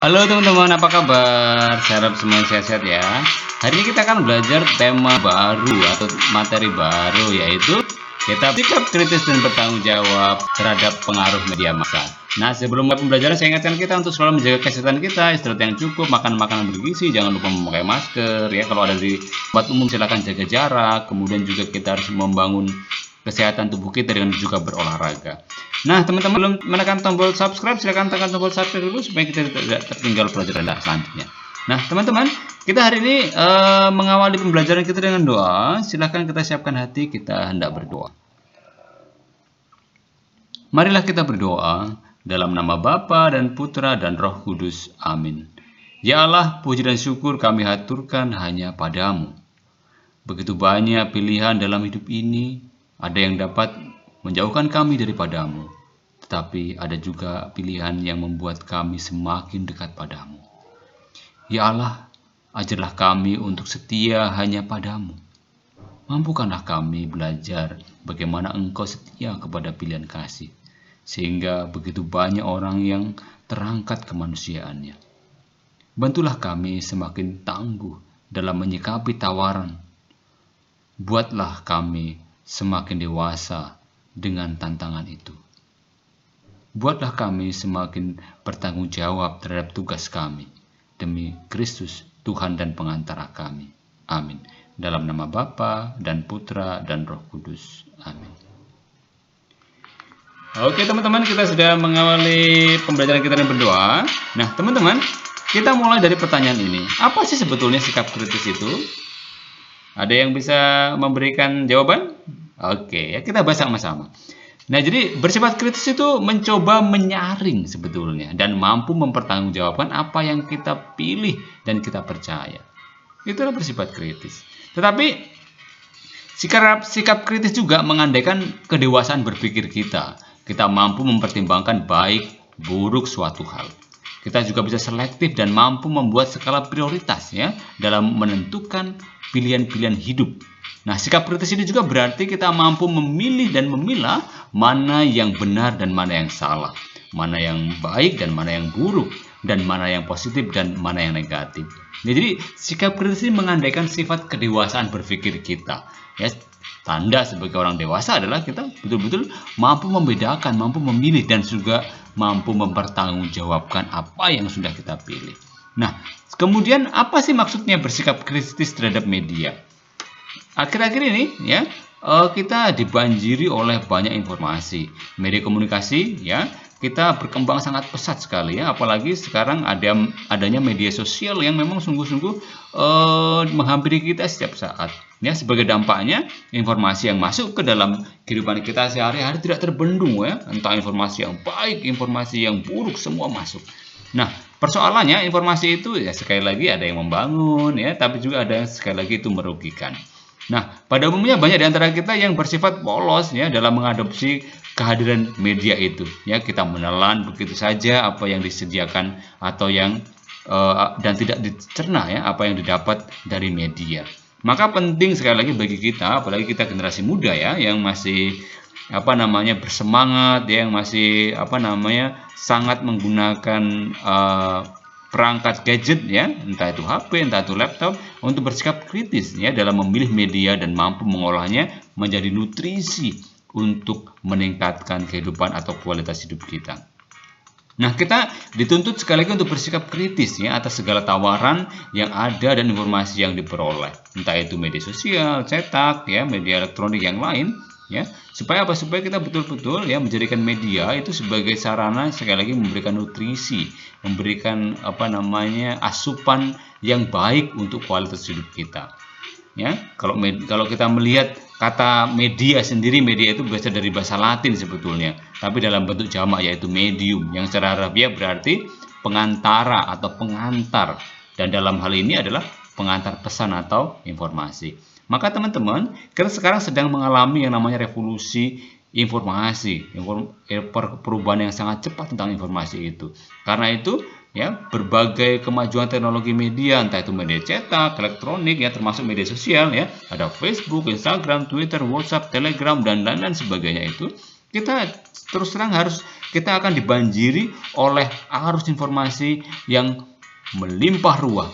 Halo teman-teman, apa kabar? Saya harap semuanya sehat-sehat ya. Hari ini kita akan belajar tema baru atau materi baru, yaitu kita sikap kritis dan bertanggung jawab terhadap pengaruh media massa. Nah, sebelum mulai pembelajaran, saya ingatkan kita untuk selalu menjaga kesehatan kita, istirahat yang cukup, makan makanan bergizi, jangan lupa memakai masker ya. Kalau ada di tempat umum silakan jaga jarak. Kemudian juga kita harus membangun kesehatan tubuh kita dengan juga berolahraga. Nah, teman-teman belum menekan tombol subscribe, silakan tekan tombol subscribe dulu supaya kita tidak tertinggal pelajaran selanjutnya. Nah, teman-teman, kita hari ini mengawali pembelajaran kita dengan doa. Silakan kita siapkan hati, kita hendak berdoa. Marilah kita berdoa dalam nama Bapa dan Putra dan Roh Kudus. Amin. Ya Allah, puji dan syukur kami haturkan hanya padamu. Begitu banyak pilihan dalam hidup ini, ada yang dapat menjauhkan kami daripadamu, tetapi ada juga pilihan yang membuat kami semakin dekat padamu. Ya Allah, ajarlah kami untuk setia hanya padamu. Mampukanlah kami belajar bagaimana Engkau setia kepada pilihan kasih, sehingga begitu banyak orang yang terangkat kemanusiaannya. Bantulah kami semakin tangguh dalam menyikapi tawaran. Buatlah kami semakin dewasa dengan tantangan itu. Buatlah kami semakin bertanggung jawab terhadap tugas kami. Demi Kristus, Tuhan dan pengantara kami. Amin. Dalam nama Bapa dan Putra dan Roh Kudus. Amin. Oke teman-teman, kita sudah mengawali pembelajaran kita dengan berdoa. Nah teman-teman, kita mulai dari pertanyaan ini. Apa sih sebetulnya sikap kritis itu? Ada yang bisa memberikan jawaban? Oke, ya kita bahas sama-sama. Nah, jadi bersifat kritis itu mencoba menyaring sebetulnya dan mampu mempertanggungjawabkan apa yang kita pilih dan kita percaya. Itulah bersifat kritis. Tetapi sikap kritis juga mengandaikan kedewasaan berpikir kita. Kita mampu mempertimbangkan baik buruk suatu hal. Kita juga bisa selektif dan mampu membuat skala prioritas ya dalam menentukan pilihan-pilihan hidup. Nah, sikap kritis ini juga berarti kita mampu memilih dan memilah mana yang benar dan mana yang salah, mana yang baik dan mana yang buruk, dan mana yang positif dan mana yang negatif. Nah, jadi sikap kritis ini mengandaikan sifat kedewasaan berpikir kita. Ya, tanda sebagai orang dewasa adalah kita betul-betul mampu membedakan, mampu memilih, dan juga mampu mempertanggungjawabkan apa yang sudah kita pilih. Nah, kemudian apa sih maksudnya bersikap kritis terhadap media? Akhir-akhir ini ya kita dibanjiri oleh banyak informasi, media komunikasi ya kita berkembang sangat pesat sekali ya, apalagi sekarang adanya media sosial yang memang sungguh-sungguh menghampiri kita setiap saat. Ya, sebagai dampaknya informasi yang masuk ke dalam kehidupan kita sehari-hari tidak terbendung ya, entah informasi yang baik, informasi yang buruk, semua masuk. Nah, persoalannya informasi itu ya sekali lagi ada yang membangun ya, tapi juga ada yang sekali lagi itu merugikan. Nah, pada umumnya banyak di antara kita yang bersifat polos ya dalam mengadopsi kehadiran media itu. Ya, kita menelan begitu saja apa yang disediakan atau yang dan tidak dicerna ya apa yang didapat dari media. Maka penting sekali lagi bagi kita, apalagi kita generasi muda ya yang masih bersemangat ya, yang masih sangat menggunakan perangkat gadget ya, entah itu HP, entah itu laptop, untuk bersikap kritis ya dalam memilih media dan mampu mengolahnya menjadi nutrisi untuk meningkatkan kehidupan atau kualitas hidup kita. Nah, kita dituntut sekali lagi untuk bersikap kritis ya atas segala tawaran yang ada dan informasi yang diperoleh, entah itu media sosial, cetak ya, media elektronik yang lain ya. Supaya apa? Supaya kita betul-betul ya menjadikan media itu sebagai sarana sekali lagi memberikan nutrisi, memberikan asupan yang baik untuk kualitas hidup kita. Ya, kalau kita melihat kata media sendiri, media itu berasal dari bahasa Latin sebetulnya, tapi dalam bentuk jamak yaitu medium, yang secara harfiah berarti pengantara atau pengantar, dan dalam hal ini adalah pengantar pesan atau informasi. Maka teman-teman, kita sekarang sedang mengalami yang namanya revolusi informasi, perubahan yang sangat cepat tentang informasi itu. Karena itu ya berbagai kemajuan teknologi media, entah itu media cetak, elektronik ya, termasuk media sosial ya, ada Facebook, Instagram, Twitter, WhatsApp, Telegram, dan lain-lain sebagainya itu Kita terus terang kita akan dibanjiri oleh arus informasi yang melimpah ruah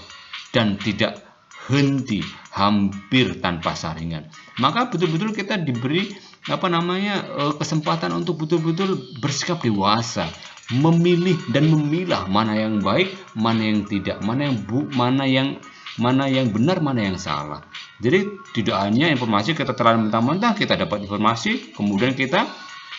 dan tidak henti, hampir tanpa saringan. Maka betul-betul kita diberi kesempatan untuk betul-betul bersikap dewasa, memilih dan memilah mana yang baik, mana yang tidak, mana yang benar, mana yang salah. Jadi tidak hanya informasi kita telan mentah-mentah, kita dapat informasi kemudian kita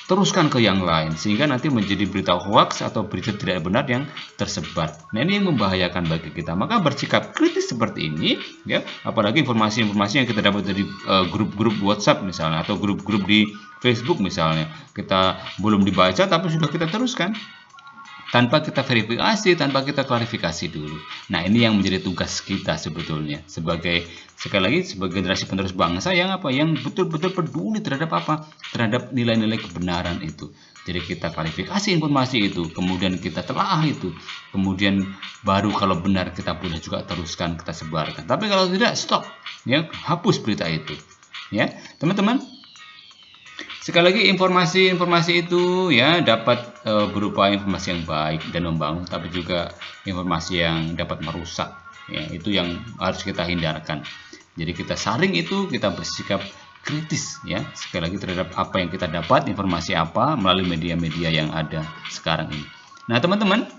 teruskan ke yang lain sehingga nanti menjadi berita hoax atau berita tidak benar yang tersebar. Nah, ini yang membahayakan bagi kita. Maka bersikap kritis seperti ini, ya, apalagi informasi-informasi yang kita dapat dari grup-grup WhatsApp misalnya atau grup-grup di Facebook misalnya, kita belum dibaca tapi sudah kita teruskan tanpa kita verifikasi, tanpa kita klarifikasi dulu. Nah, ini yang menjadi tugas kita sebetulnya sekali lagi sebagai generasi penerus bangsa yang betul-betul peduli terhadap terhadap nilai-nilai kebenaran itu. Jadi kita klarifikasi informasi itu, kemudian kita telah itu, kemudian baru kalau benar kita boleh juga teruskan, kita sebarkan. Tapi kalau tidak, stop, ya, hapus berita itu, ya, teman-teman. Sekali lagi informasi itu ya dapat berupa informasi yang baik dan membangun, tapi juga informasi yang dapat merusak. Ya, itu yang harus kita hindarkan. Jadi kita saring itu, kita bersikap kritis ya sekali lagi terhadap apa yang kita dapat, informasi apa melalui media-media yang ada sekarang ini. Nah, teman-teman,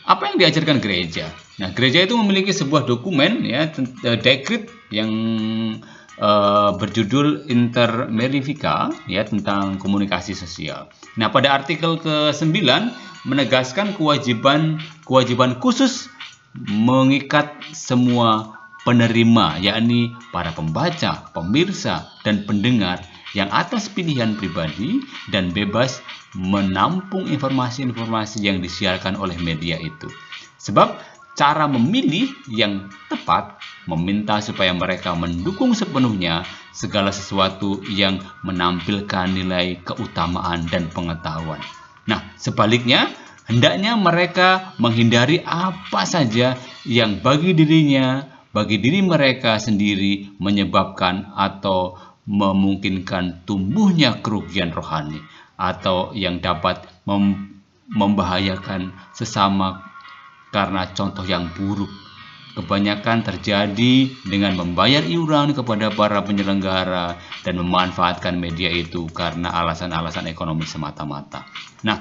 apa yang diajarkan gereja? Nah, gereja itu memiliki sebuah dokumen ya, dekret yang berjudul Inter Verifica ya tentang komunikasi sosial. Nah, pada artikel ke-9 menegaskan kewajiban khusus mengikat semua penerima, yakni para pembaca, pemirsa, dan pendengar yang atas pilihan pribadi dan bebas menampung informasi-informasi yang disiarkan oleh media itu. Sebab cara memilih yang tepat meminta supaya mereka mendukung sepenuhnya segala sesuatu yang menampilkan nilai keutamaan dan pengetahuan. Nah, sebaliknya, hendaknya mereka menghindari apa saja yang bagi diri mereka sendiri menyebabkan atau memungkinkan tumbuhnya kerugian rohani atau yang dapat membahayakan sesama karena contoh yang buruk. Kebanyakan terjadi dengan membayar iuran kepada para penyelenggara dan memanfaatkan media itu karena alasan-alasan ekonomi semata-mata. Nah,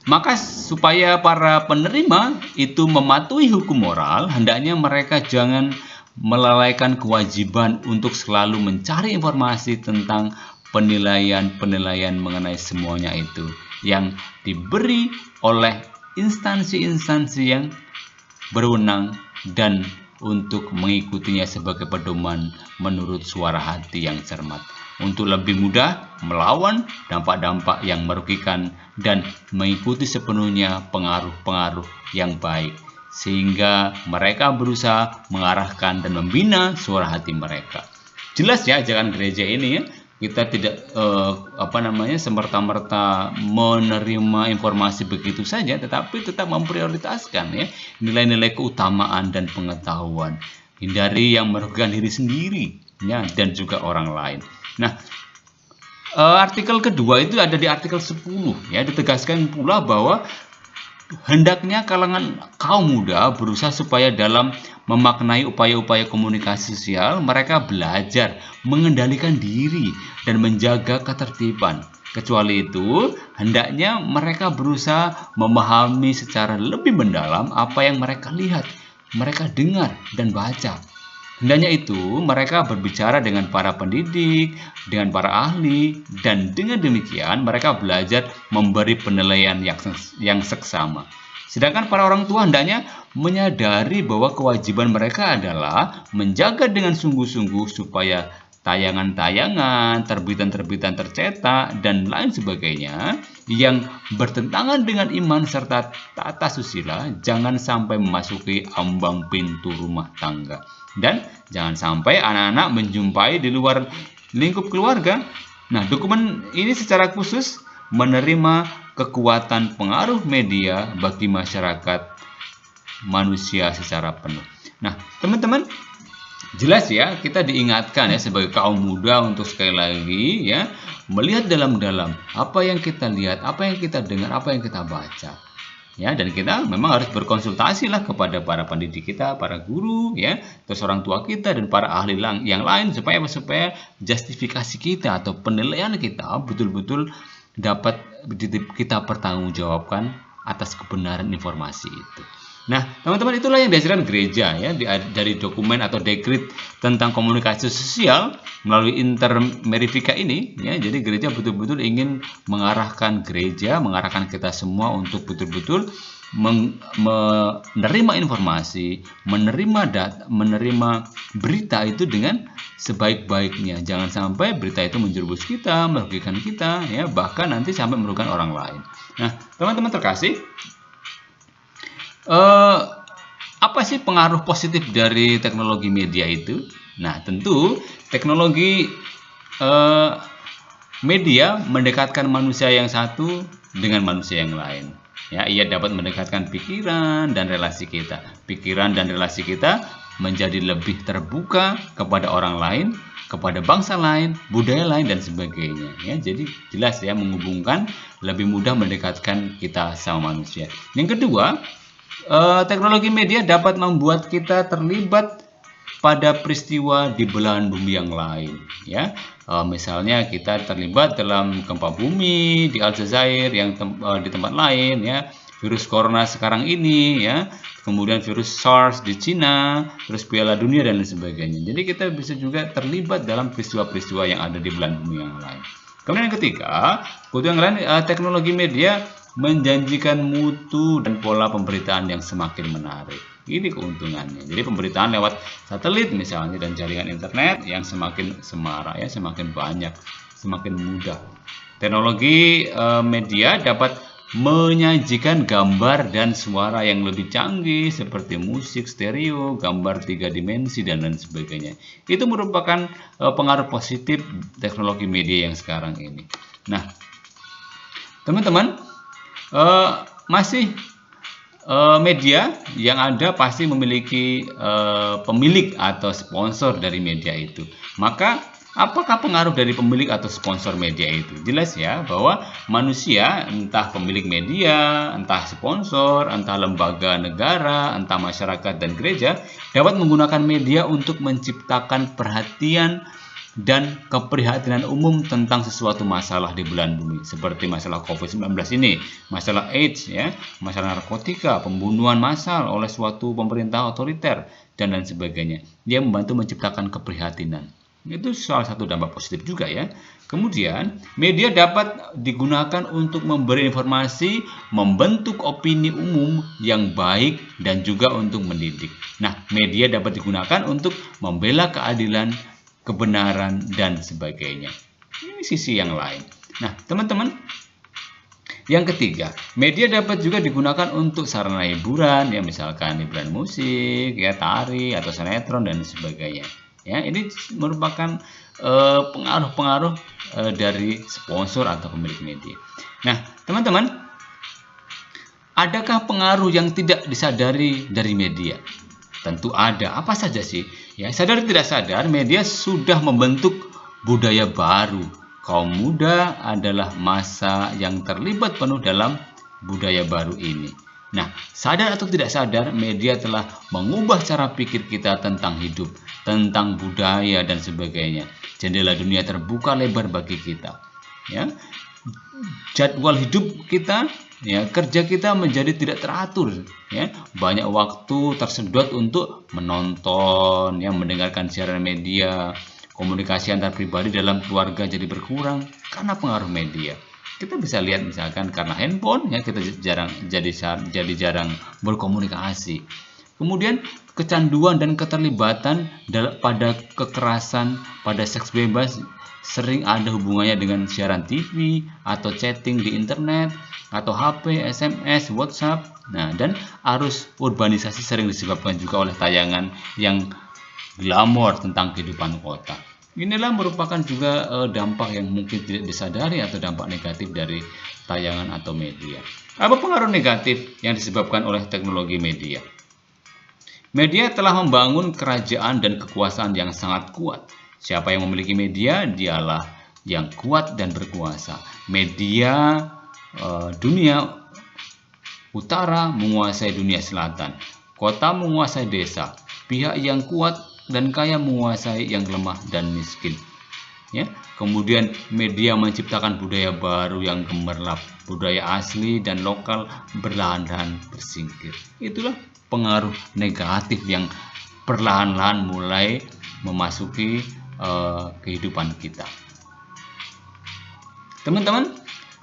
maka supaya para penerima itu mematuhi hukum moral, hendaknya mereka jangan melalaikan kewajiban untuk selalu mencari informasi tentang penilaian mengenai semuanya itu yang diberi oleh instansi-instansi yang berwenang dan untuk mengikutinya sebagai pedoman menurut suara hati yang cermat untuk lebih mudah melawan dampak-dampak yang merugikan dan mengikuti sepenuhnya pengaruh-pengaruh yang baik sehingga mereka berusaha mengarahkan dan membina suara hati mereka. Jelas ya ajakan gereja ini ya. Kita tidak semerta-merta menerima informasi begitu saja, tetapi tetap memprioritaskan ya nilai-nilai keutamaan dan pengetahuan. Hindari yang merugikan diri sendiri ya dan juga orang lain. Nah, artikel kedua itu ada di artikel 10 ya, ditegaskan pula bahwa hendaknya kalangan kaum muda berusaha supaya dalam memaknai upaya-upaya komunikasi sosial mereka belajar mengendalikan diri dan menjaga ketertiban. Kecuali itu, hendaknya mereka berusaha memahami secara lebih mendalam apa yang mereka lihat, mereka dengar dan baca. Hendaknya itu mereka berbicara dengan para pendidik, dengan para ahli, dan dengan demikian mereka belajar memberi penilaian yang seksama. Sedangkan para orang tua hendaknya menyadari bahwa kewajiban mereka adalah menjaga dengan sungguh-sungguh supaya tayangan-tayangan, terbitan-terbitan tercetak, dan lain sebagainya yang bertentangan dengan iman serta tata susila jangan sampai memasuki ambang pintu rumah tangga. Dan jangan sampai anak-anak menjumpai di luar lingkup keluarga. Nah, dokumen ini secara khusus menerima kekuatan pengaruh media bagi masyarakat manusia secara penuh. Nah, teman-teman, jelas ya, kita diingatkan ya sebagai kaum muda untuk sekali lagi ya melihat dalam-dalam apa yang kita lihat, apa yang kita dengar, apa yang kita baca. Ya, dan kita memang harus berkonsultasi lah kepada para pendidik kita, para guru, ya, terus orang tua kita dan para ahli yang lain supaya justifikasi kita atau penilaian kita betul-betul dapat kita pertanggungjawabkan atas kebenaran informasi itu. Nah, teman-teman, itulah yang diajarkan gereja ya dari dokumen atau dekrit tentang komunikasi sosial melalui intermerifika ini ya. Jadi gereja betul-betul ingin mengarahkan kita semua untuk betul-betul menerima informasi, menerima berita itu dengan sebaik-baiknya. Jangan sampai berita itu menjerumus kita, merugikan kita ya, bahkan nanti sampai merugikan orang lain. Nah, teman-teman terkasih, apa sih pengaruh positif dari teknologi media itu? Nah, tentu teknologi media mendekatkan manusia yang satu dengan manusia yang lain. Ya, ia dapat mendekatkan pikiran dan relasi kita. Pikiran dan relasi kita menjadi lebih terbuka kepada orang lain, kepada bangsa lain, budaya lain, dan sebagainya. Ya, jadi jelas ya, menghubungkan, lebih mudah mendekatkan kita sama manusia. Yang kedua, teknologi media dapat membuat kita terlibat pada peristiwa di belahan bumi yang lain, ya. Misalnya kita terlibat dalam gempa bumi di Aljazair yang di tempat lain, ya. Virus corona sekarang ini, ya. Kemudian virus SARS di Cina, terus Piala Dunia dan lain sebagainya. Jadi kita bisa juga terlibat dalam peristiwa-peristiwa yang ada di belahan bumi yang lain. Kemudian yang ketiga, yang lain, teknologi media menjanjikan mutu dan pola pemberitaan yang semakin menarik. Ini keuntungannya. Jadi pemberitaan lewat satelit misalnya dan jaringan internet yang semakin semarak ya, semakin banyak, semakin mudah. Teknologi media dapat menyajikan gambar dan suara yang lebih canggih seperti musik stereo, gambar 3 dimensi dan lain sebagainya. Itu merupakan pengaruh positif teknologi media yang sekarang ini. Nah, teman-teman, media yang ada pasti memiliki pemilik atau sponsor dari media itu. Maka apakah pengaruh dari pemilik atau sponsor media itu? Jelas ya bahwa manusia, entah pemilik media, entah sponsor, entah lembaga negara, entah masyarakat dan gereja, dapat menggunakan media untuk menciptakan perhatian dan keprihatinan umum tentang sesuatu masalah di belahan bumi, seperti masalah COVID-19 ini, masalah AIDS, ya, masalah narkotika, pembunuhan massal oleh suatu pemerintah otoriter, dan lain sebagainya. Dia membantu menciptakan keprihatinan. Itu salah satu dampak positif juga ya. Kemudian, media dapat digunakan untuk memberi informasi, membentuk opini umum yang baik, dan juga untuk mendidik. Nah, media dapat digunakan untuk membela keadilan, kebenaran, dan sebagainya. Ini sisi yang lain. Nah, teman-teman, yang ketiga, media dapat juga digunakan untuk sarana hiburan, ya misalkan hiburan musik, ya tari atau sinetron dan sebagainya. Ya, ini merupakan pengaruh-pengaruh dari sponsor atau pemilik media. Nah, teman-teman, adakah pengaruh yang tidak disadari dari media? Tentu ada. Apa saja sih? Ya, sadar tidak sadar, media sudah membentuk budaya baru. Kaum muda adalah masa yang terlibat penuh dalam budaya baru ini. Nah, sadar atau tidak sadar, media telah mengubah cara pikir kita tentang hidup, tentang budaya dan sebagainya. Jendela dunia terbuka lebar bagi kita. Ya, jadwal hidup kita, ya, kerja kita menjadi tidak teratur, ya. Banyak waktu tersedot untuk menonton, ya, mendengarkan siaran media. Komunikasi antar pribadi dalam keluarga jadi berkurang karena pengaruh media. Kita bisa lihat misalkan karena handphone, ya, kita jadi jarang berkomunikasi. Kemudian kecanduan dan keterlibatan pada kekerasan, pada seks bebas sering ada hubungannya dengan siaran TV atau chatting di internet atau HP, SMS, WhatsApp. Nah, dan arus urbanisasi sering disebabkan juga oleh tayangan yang glamor tentang kehidupan kota. Inilah merupakan juga dampak yang mungkin tidak disadari atau dampak negatif dari tayangan atau media. Apa pengaruh negatif yang disebabkan oleh teknologi media? Media telah membangun kerajaan dan kekuasaan yang sangat kuat. Siapa yang memiliki media, dialah yang kuat dan berkuasa. Media dunia utara menguasai dunia selatan. Kota menguasai desa. Pihak yang kuat dan kaya menguasai yang lemah dan miskin. Ya, kemudian media menciptakan budaya baru yang gemerlap, budaya asli dan lokal perlahan-lahan bersingkir. Itulah pengaruh negatif yang perlahan-lahan mulai memasuki kehidupan kita. Teman-teman,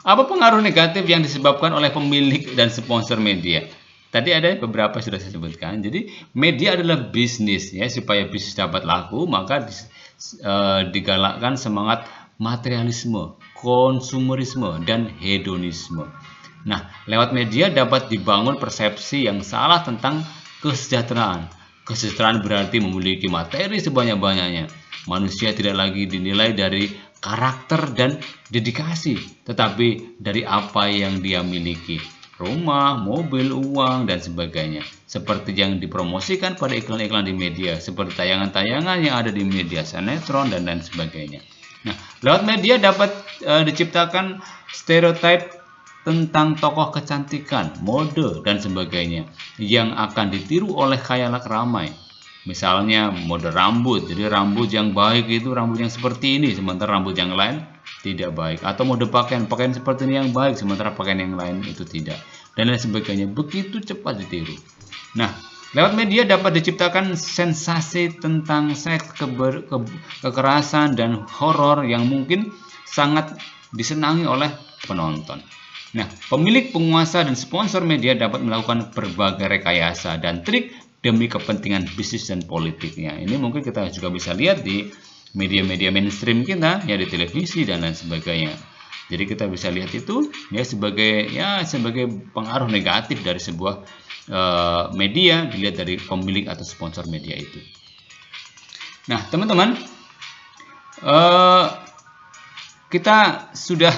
apa pengaruh negatif yang disebabkan oleh pemilik dan sponsor media? Tadi ada beberapa sudah saya sebutkan. Jadi media adalah bisnis, ya, supaya bisnis dapat laku maka digalakkan semangat materialisme, konsumerisme, dan hedonisme. Nah, lewat media dapat dibangun persepsi yang salah tentang kesejahteraan. Kesejahteraan berarti memiliki materi sebanyak-banyaknya. Manusia tidak lagi dinilai dari karakter dan dedikasi, tetapi dari apa yang dia miliki. Rumah, mobil, uang, dan sebagainya. Seperti yang dipromosikan pada iklan-iklan di media, seperti tayangan-tayangan yang ada di media, sinetron, dan lain sebagainya. Nah, lewat media dapat diciptakan stereotip tentang tokoh kecantikan, mode, dan sebagainya yang akan ditiru oleh khayalak ramai. Misalnya mode rambut, jadi rambut yang baik itu rambut yang seperti ini, sementara rambut yang lain tidak baik. Atau mode pakaian seperti ini yang baik, sementara pakaian yang lain itu tidak. Dan lain sebagainya, begitu cepat ditiru. Nah, lewat media dapat diciptakan sensasi tentang seks, kekerasan, dan horor yang mungkin sangat disenangi oleh penonton. Nah, pemilik, penguasa, dan sponsor media dapat melakukan berbagai rekayasa dan trik demi kepentingan bisnis dan politiknya. Ini mungkin kita juga bisa lihat di media-media mainstream kita, ya, di televisi dan lain sebagainya. Jadi kita bisa lihat itu ya sebagai pengaruh negatif dari sebuah media dilihat dari pemilik atau sponsor media itu. Nah, teman-teman, kita sudah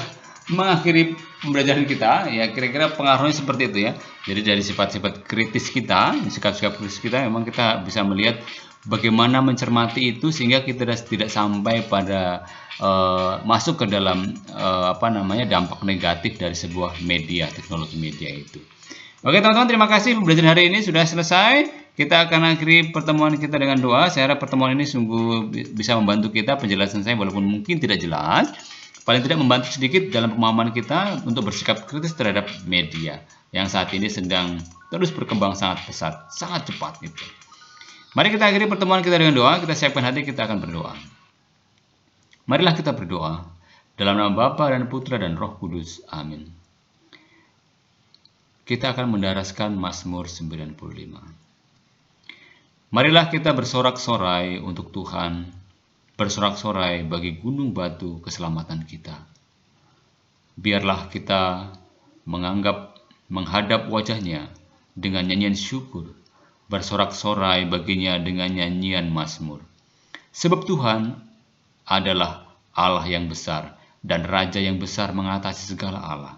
mengakhiri pembelajaran kita, ya, kira-kira pengaruhnya seperti itu, ya. Jadi dari sifat-sifat kritis kita, sikap-sikap kritis kita, memang kita bisa melihat bagaimana mencermati itu sehingga kita tidak sampai pada masuk ke dalam dampak negatif dari sebuah media, teknologi media itu. Oke teman-teman, terima kasih pembelajaran hari ini sudah selesai. Kita akan akhiri pertemuan kita dengan doa. Saya harap pertemuan ini sungguh bisa membantu kita, penjelasan saya walaupun mungkin tidak jelas, paling tidak membantu sedikit dalam pemahaman kita untuk bersikap kritis terhadap media yang saat ini sedang terus berkembang sangat pesat, sangat cepat gitu. Mari kita akhiri pertemuan kita dengan doa. Kita siapkan hati, kita akan berdoa. Marilah kita berdoa dalam nama Bapa dan Putra dan Roh Kudus. Amin. Kita akan mendaraskan Mazmur 95. Marilah kita bersorak-sorai untuk Tuhan, bersorak-sorai bagi gunung batu keselamatan kita. Biarlah kita menghadap wajahnya dengan nyanyian syukur, bersorak-sorai baginya dengan nyanyian mazmur. Sebab Tuhan adalah Allah yang besar dan Raja yang besar mengatasi segala Allah.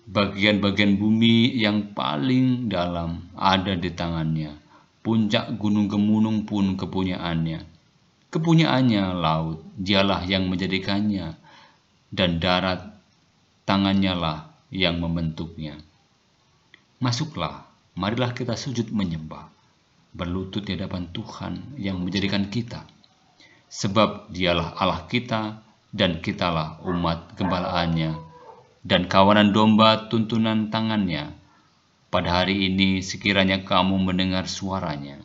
Bagian-bagian bumi yang paling dalam ada di tangannya. Puncak gunung gemunung pun kepunyaannya. Kepunyaannya laut, dialah yang menjadikannya, dan darat, tangannya lah yang membentuknya. Masuklah, marilah kita sujud menyembah, berlutut di hadapan Tuhan yang menjadikan kita. Sebab dialah Allah kita, dan kitalah umat gembalaannya, dan kawanan domba tuntunan tangannya. Pada hari ini sekiranya kamu mendengar suaranya,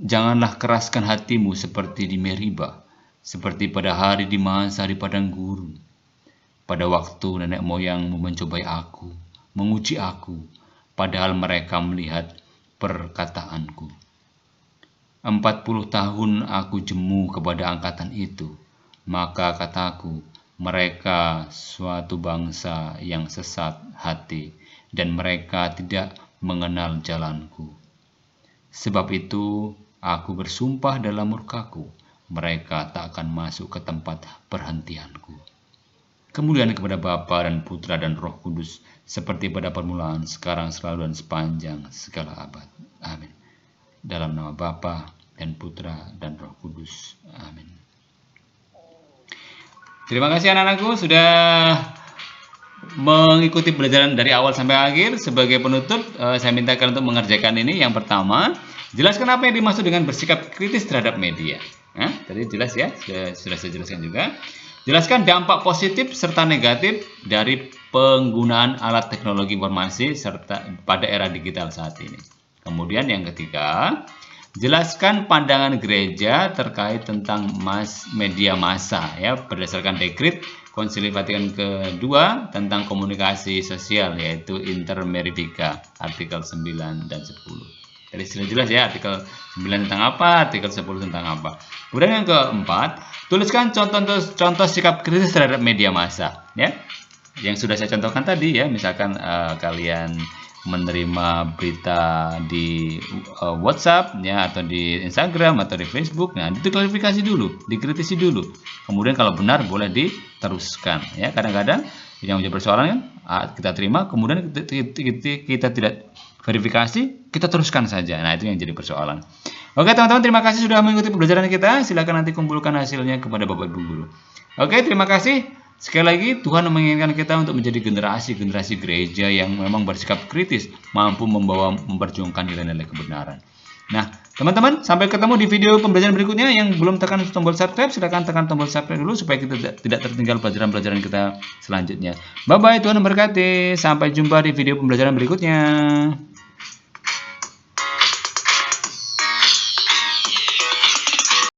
Janganlah keraskan hatimu seperti di Meriba, seperti pada hari di masa di padang gurun. Pada waktu nenek moyangmu mencobai aku, menguji aku, padahal mereka melihat perkataanku. 40 tahun aku jemu kepada angkatan itu, maka kataku, mereka suatu bangsa yang sesat hati, dan mereka tidak mengenal jalanku. Sebab itu, aku bersumpah dalam murkaku, mereka tak akan masuk ke tempat perhentianku. kemuliaan kepada Bapa dan Putra dan Roh Kudus, seperti pada permulaan, sekarang, selalu, dan sepanjang segala abad. Amin. Dalam nama Bapa dan Putra dan Roh Kudus. Amin. Terima kasih anak-anakku sudah mengikuti pelajaran dari awal sampai akhir. Sebagai penutup, saya minta kalian untuk mengerjakan ini. Yang pertama, jelaskan apa yang dimaksud dengan bersikap kritis terhadap media. Tadi jelas ya, sudah saya jelaskan juga. Jelaskan dampak positif serta negatif dari penggunaan alat teknologi informasi serta pada era digital saat ini. Kemudian yang ketiga, jelaskan pandangan gereja terkait tentang media massa ya, berdasarkan dekrit Konsili Vatikan kedua tentang komunikasi sosial, yaitu Inter Mirifica artikel 9 dan 10. Jadi sudah jelas ya, artikel 9 tentang apa, artikel 10 tentang apa. Kemudian yang keempat, tuliskan contoh sikap kritis terhadap media massa ya. Yang sudah saya contohkan tadi ya, misalkan kalian menerima berita di WhatsApp ya, atau di Instagram atau di Facebook. Nah, itu klarifikasi dulu, dikritisi dulu. Kemudian kalau benar boleh diteruskan ya. Kadang-kadang yang menjadi persoalan kan kita terima, kemudian kita tidak verifikasi, kita teruskan saja. Nah, itu yang jadi persoalan. Oke teman-teman, terima kasih sudah mengikuti pembelajaran kita. Silakan nanti kumpulkan hasilnya kepada Bapak Ibu guru. Oke, terima kasih. Sekali lagi, Tuhan menginginkan kita untuk menjadi generasi gereja yang memang bersikap kritis, mampu memperjuangkan nilai-nilai kebenaran. Nah, teman-teman, sampai ketemu di video pembelajaran berikutnya. Yang belum tekan tombol subscribe, silakan tekan tombol subscribe dulu supaya kita tidak tertinggal pelajaran-pelajaran kita selanjutnya. Bye-bye, Tuhan memberkati. Sampai jumpa di video pembelajaran berikutnya.